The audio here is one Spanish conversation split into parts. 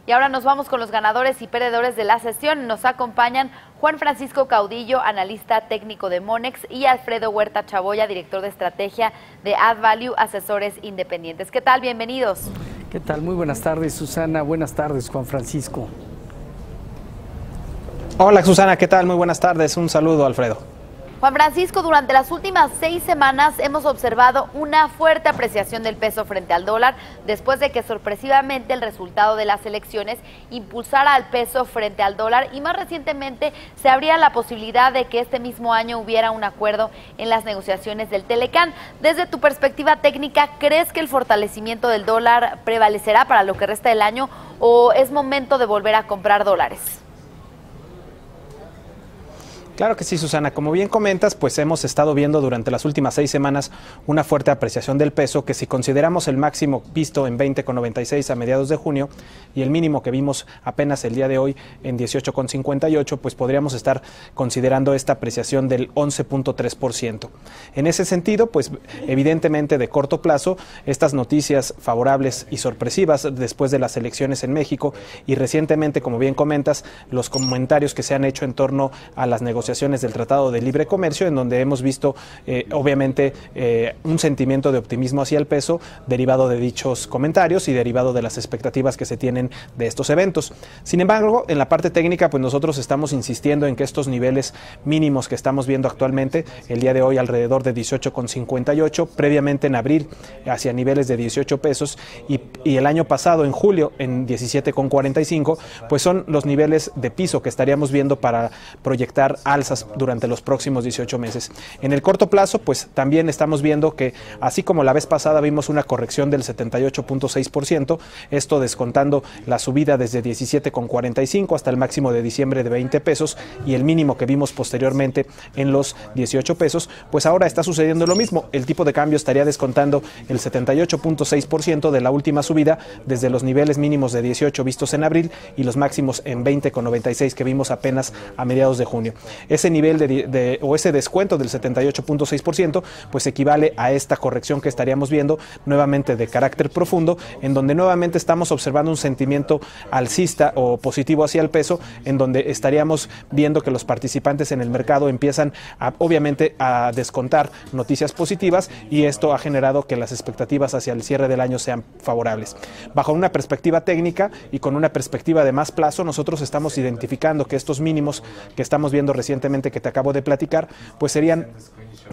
Y ahora nos vamos con los ganadores y perdedores de la sesión. Nos acompañan Juan Francisco Caudillo, analista técnico de Monex, y Alfredo Huerta Chaboya, director de estrategia de Add Value Asesores Independientes. ¿Qué tal? Bienvenidos. ¿Qué tal? Muy buenas tardes, Susana. Buenas tardes, Juan Francisco. Hola, Susana. ¿Qué tal? Muy buenas tardes. Un saludo, Alfredo. Juan Francisco, durante las últimas 6 semanas hemos observado una fuerte apreciación del peso frente al dólar después de que sorpresivamente el resultado de las elecciones impulsara al peso frente al dólar, y más recientemente se abría la posibilidad de que este mismo año hubiera un acuerdo en las negociaciones del Telecán. Desde tu perspectiva técnica, ¿crees que el fortalecimiento del dólar prevalecerá para lo que resta del año o es momento de volver a comprar dólares? Claro que sí, Susana. Como bien comentas, pues hemos estado viendo durante las últimas 6 semanas una fuerte apreciación del peso, que si consideramos el máximo visto en 20,96 a mediados de junio y el mínimo que vimos apenas el día de hoy en 18,58, pues podríamos estar considerando esta apreciación del 11.3%. En ese sentido, pues evidentemente de corto plazo, estas noticias favorables y sorpresivas después de las elecciones en México y recientemente, como bien comentas, los comentarios que se han hecho en torno a las negociaciones del Tratado de Libre Comercio, en donde hemos visto obviamente un sentimiento de optimismo hacia el peso derivado de dichos comentarios y derivado de las expectativas que se tienen de estos eventos. Sin embargo, en la parte técnica, pues nosotros estamos insistiendo en que estos niveles mínimos que estamos viendo actualmente, el día de hoy alrededor de 18,58, previamente en abril hacia niveles de 18 pesos y el año pasado en julio en 17,45, pues son los niveles de piso que estaríamos viendo para proyectar alzas durante los próximos 18 meses. En el corto plazo, pues también estamos viendo que, así como la vez pasada vimos una corrección del 78.6%, esto descontando la subida desde 17,45 hasta el máximo de diciembre de 20 pesos y el mínimo que vimos posteriormente en los 18 pesos, pues ahora está sucediendo lo mismo. El tipo de cambio estaría descontando el 78.6% de la última subida desde los niveles mínimos de 18 vistos en abril y los máximos en 20,96 que vimos apenas a mediados de junio. Ese nivel o ese descuento del 78.6% pues equivale a esta corrección que estaríamos viendo nuevamente de carácter profundo, en donde nuevamente estamos observando un sentimiento alcista o positivo hacia el peso, en donde estaríamos viendo que los participantes en el mercado empiezan obviamente a descontar noticias positivas, y esto ha generado que las expectativas hacia el cierre del año sean favorables. Bajo una perspectiva técnica y con una perspectiva de más plazo, nosotros estamos identificando que estos mínimos que estamos viendo recientemente que te acabo de platicar, pues serían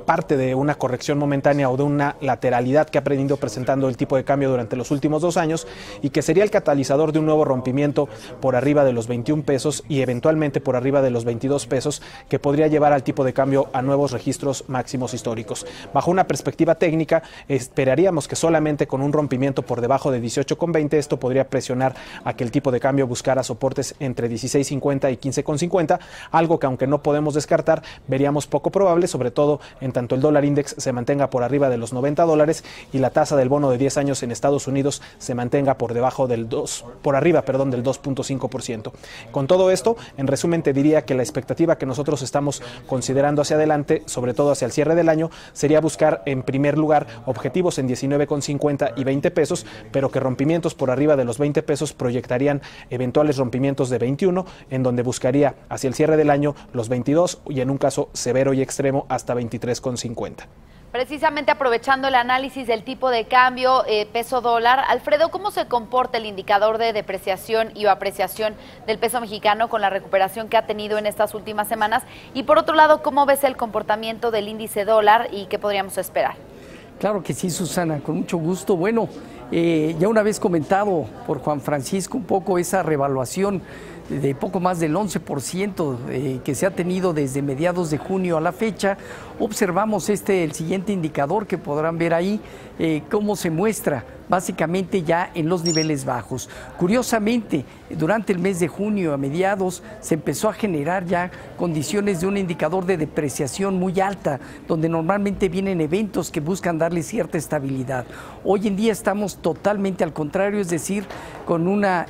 parte de una corrección momentánea o de una lateralidad que ha venido presentando el tipo de cambio durante los últimos 2 años, y que sería el catalizador de un nuevo rompimiento por arriba de los 21 pesos y eventualmente por arriba de los 22 pesos, que podría llevar al tipo de cambio a nuevos registros máximos históricos. Bajo una perspectiva técnica, esperaríamos que solamente con un rompimiento por debajo de 18,20 esto podría presionar a que el tipo de cambio buscara soportes entre 16,50 y 15,50, algo que, aunque no podemos descartar, veríamos poco probable, sobre todo en tanto el dólar index se mantenga por arriba de los $90 y la tasa del bono de 10 años en Estados Unidos se mantenga por arriba del 2.5%. Con todo esto, en resumen, te diría que la expectativa que nosotros estamos considerando hacia adelante, sobre todo hacia el cierre del año, sería buscar en primer lugar objetivos en 19,50 y 20 pesos, pero que rompimientos por arriba de los 20 pesos proyectarían eventuales rompimientos de 21, en donde buscaría hacia el cierre del año los 22 y en un caso severo y extremo hasta 23,50. Precisamente aprovechando el análisis del tipo de cambio peso dólar, Alfredo, ¿cómo se comporta el indicador de depreciación y apreciación del peso mexicano con la recuperación que ha tenido en estas últimas semanas? Y por otro lado, ¿cómo ves el comportamiento del índice dólar y qué podríamos esperar? Claro que sí, Susana, con mucho gusto. Bueno, ya una vez comentado por Juan Francisco un poco esa revaluación de poco más del 11% que se ha tenido desde mediados de junio a la fecha. Observamos el siguiente indicador que podrán ver ahí, cómo se muestra básicamente ya en los niveles bajos. Curiosamente, durante el mes de junio a mediados se empezó a generar ya condiciones de un indicador de depreciación muy alta, donde normalmente vienen eventos que buscan darle cierta estabilidad. Hoy en día estamos totalmente al contrario, es decir, con una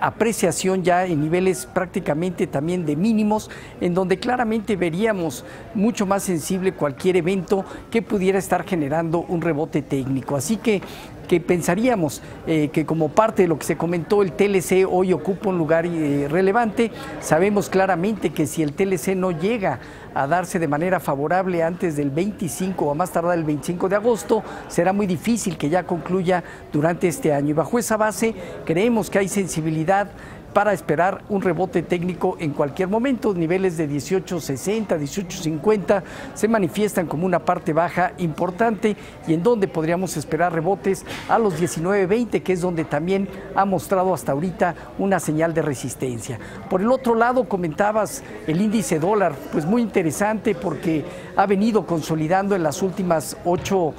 apreciación ya en niveles prácticamente también de mínimos, en donde claramente veríamos mucho más sensible cualquier evento que pudiera estar generando un rebote técnico. Así que que pensaríamos que como parte de lo que se comentó, el TLC hoy ocupa un lugar relevante. Sabemos claramente que si el TLC no llega a darse de manera favorable antes del 25 o a más tardar el 25 de agosto, será muy difícil que ya concluya durante este año. Y bajo esa base creemos que hay sensibilidad para esperar un rebote técnico en cualquier momento. Niveles de 18.60, 18.50 se manifiestan como una parte baja importante y en donde podríamos esperar rebotes a los 19.20, que es donde también ha mostrado hasta ahorita una señal de resistencia. Por el otro lado, comentabas el índice dólar, pues muy interesante porque ha venido consolidando en las últimas 8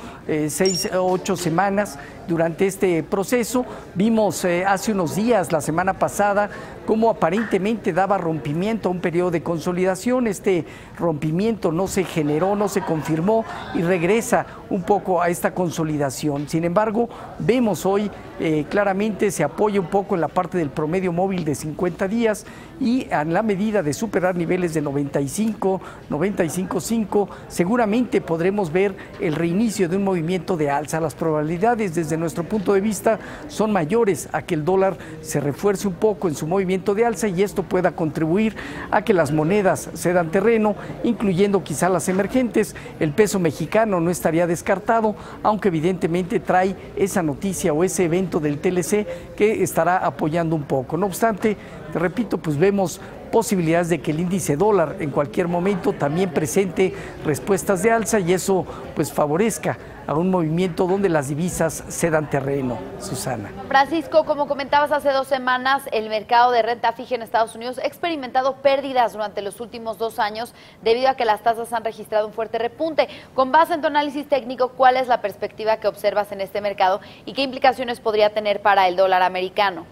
semanas. Durante este proceso vimos hace unos días, la semana pasada, cómo aparentemente daba rompimiento a un periodo de consolidación. Este rompimiento no se generó, no se confirmó y regresa un poco a esta consolidación. Sin embargo, vemos hoy claramente se apoya un poco en la parte del promedio móvil de 50 días y en la medida de superar niveles de 95, 95.5, seguramente podremos ver el reinicio de un movimiento de alza. Las probabilidades desde nuestro punto de vista son mayores a que el dólar se refuerce un poco en su movimiento de alza y esto pueda contribuir a que las monedas cedan terreno, incluyendo quizá las emergentes. El peso mexicano no estaría descartado, aunque evidentemente trae esa noticia o ese evento del TLC que estará apoyando un poco. No obstante, te repito, pues vemos posibilidades de que el índice dólar en cualquier momento también presente respuestas de alza y eso pues favorezca a un movimiento donde las divisas cedan terreno. Susana. Francisco, como comentabas hace 2 semanas, el mercado de renta fija en Estados Unidos ha experimentado pérdidas durante los últimos 2 años debido a que las tasas han registrado un fuerte repunte. Con base en tu análisis técnico, ¿cuál es la perspectiva que observas en este mercado y qué implicaciones podría tener para el dólar americano?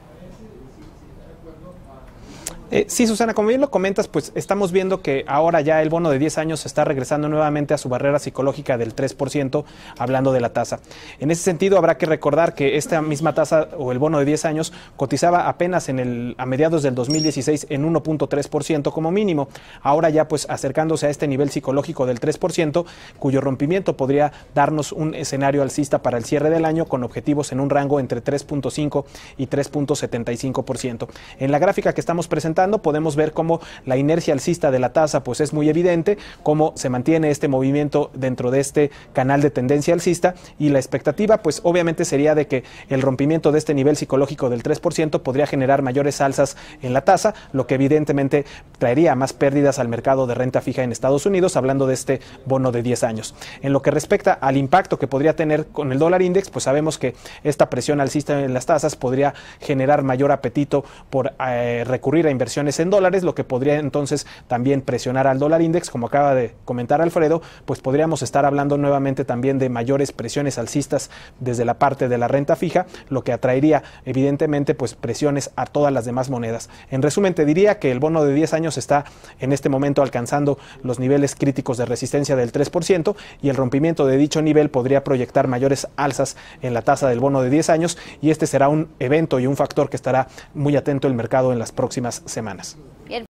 Sí, Susana, como bien lo comentas, pues estamos viendo que ahora ya el bono de 10 años está regresando nuevamente a su barrera psicológica del 3%, hablando de la tasa. En ese sentido, habrá que recordar que esta misma tasa o el bono de 10 años cotizaba apenas a mediados del 2016 en 1.3% como mínimo. Ahora ya pues acercándose a este nivel psicológico del 3%, cuyo rompimiento podría darnos un escenario alcista para el cierre del año con objetivos en un rango entre 3.5 y 3.75%. En la gráfica que estamos presentando, podemos ver cómo la inercia alcista de la tasa pues es muy evidente, cómo se mantiene este movimiento dentro de este canal de tendencia alcista y la expectativa pues obviamente sería de que el rompimiento de este nivel psicológico del 3% podría generar mayores alzas en la tasa, lo que evidentemente traería más pérdidas al mercado de renta fija en Estados Unidos, hablando de este bono de 10 años. En lo que respecta al impacto que podría tener con el dólar index, pues sabemos que esta presión alcista en las tasas podría generar mayor apetito por recurrir a inversiones en dólares, lo que podría entonces también presionar al dólar index, como acaba de comentar Alfredo, pues podríamos estar hablando nuevamente también de mayores presiones alcistas desde la parte de la renta fija, lo que atraería evidentemente pues presiones a todas las demás monedas. En resumen, te diría que el bono de 10 años está en este momento alcanzando los niveles críticos de resistencia del 3% y el rompimiento de dicho nivel podría proyectar mayores alzas en la tasa del bono de 10 años y este será un evento y un factor que estará muy atento el mercado en las próximas semanas. Bien.